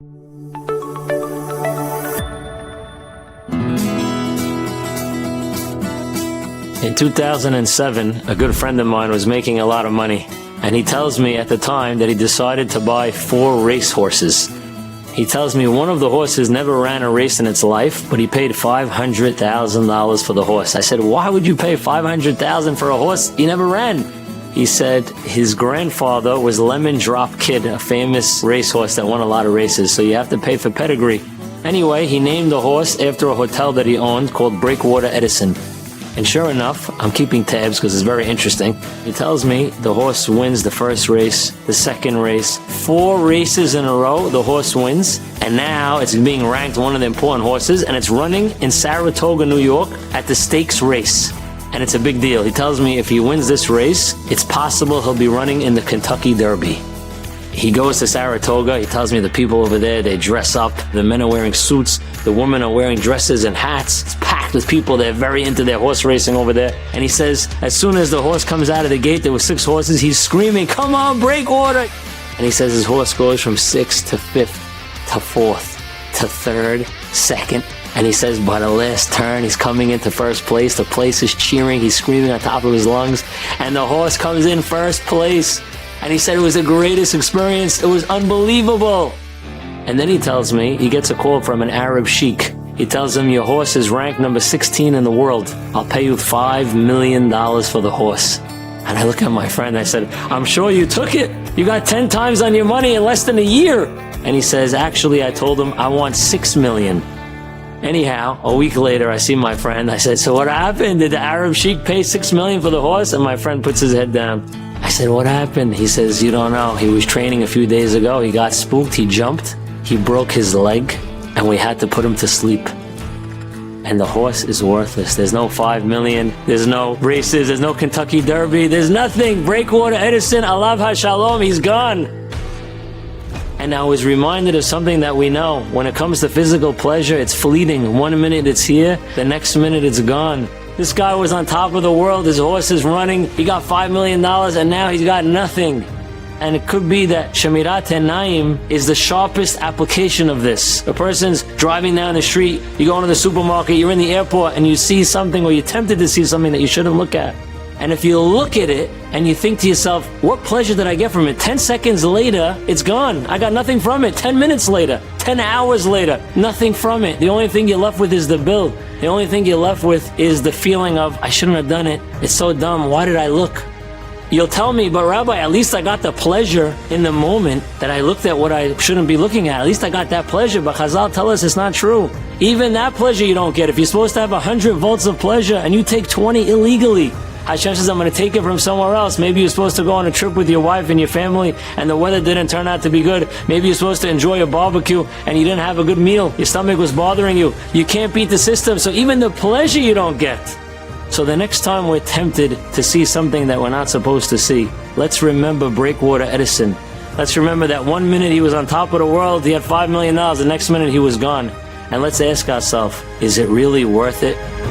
In 2007, a good friend of mine was making a lot of money, and he tells me at the time that he decided to buy 4 racehorses. He tells me one of the horses never ran a race in its life, but he paid $500,000 for the horse. I said, why would you pay $500,000 for a horse he never ran? He said his grandfather was Lemon Drop Kid, a famous racehorse that won a lot of races, so you have to pay for pedigree. Anyway, he named the horse after a hotel that he owned called Breakwater Edison. And sure enough, I'm keeping tabs because it's very interesting. He tells me the horse wins the first race, the second race, 4 races in a row, the horse wins. And now it's being ranked one of the important horses, and it's running in Saratoga, New York at the stakes race. And it's a big deal. He tells me if he wins this race, it's possible he'll be running in the Kentucky Derby. He goes to Saratoga. He tells me the people over there, they dress up. The men are wearing suits. The women are wearing dresses and hats. It's packed with people. They're very into their horse racing over there. And he says, as soon as the horse comes out of the gate, there were 6 horses. He's screaming, come on, Breakwater. And he says his horse goes from 6th to 5th to 4th to 3rd, 2nd. And he says by the last turn, he's coming into first place. The place is cheering. He's screaming on top of his lungs. And the horse comes in first place. And he said it was the greatest experience. It was unbelievable. And then he tells me he gets a call from an Arab sheik. He tells him, your horse is ranked number 16 in the world. I'll pay you $5 million for the horse. And I look at my friend. I said, I'm sure you took it. You got 10 times on your money in less than a year. And he says, actually, I told him I want $6 million. Anyhow, a week later, I see my friend. I said, so what happened? Did the Arab sheik pay $6 million for the horse? And my friend puts his head down. I said, what happened? He says, you don't know. He was training a few days ago. He got spooked. He jumped. He broke his leg. And we had to put him to sleep. And the horse is worthless. There's no $5 million. There's no races. There's no Kentucky Derby. There's nothing. Breakwater Edison, Alav HaShalom, he's gone. And I was reminded of something that we know. When it comes to physical pleasure, it's fleeting. 1 minute it's here. The next minute it's gone. This guy was on top of the world. His horse is running. He got $5 million, and now he's got nothing. And it could be that Shemirat Naim is the sharpest application of this. A person's driving down the street, you go into the supermarket, you're in the airport, and you see something, or you're tempted to see something that you shouldn't look at. And if you look at it, and you think to yourself, what pleasure did I get from it? 10 seconds later, it's gone. I got nothing from it. 10 minutes later, 10 hours later, nothing from it. The only thing you're left with is the bill. The only thing you're left with is the feeling of, I shouldn't have done it. It's so dumb. Why did I look? You'll tell me, but Rabbi, at least I got the pleasure in the moment that I looked at what I shouldn't be looking at. At least I got that pleasure. But Chazal tell us it's not true. Even that pleasure you don't get. If you're supposed to have 100 volts of pleasure and you take 20 illegally, Hashem says, I'm going to take it from somewhere else. Maybe you're supposed to go on a trip with your wife and your family and the weather didn't turn out to be good. Maybe you're supposed to enjoy a barbecue and you didn't have a good meal. Your stomach was bothering you. You can't beat the system. So even the pleasure you don't get. So the next time we're tempted to see something that we're not supposed to see, let's remember Breakwater Edison. Let's remember that 1 minute he was on top of the world, he had $5 million. The next minute he was gone. And let's ask ourselves, is it really worth it?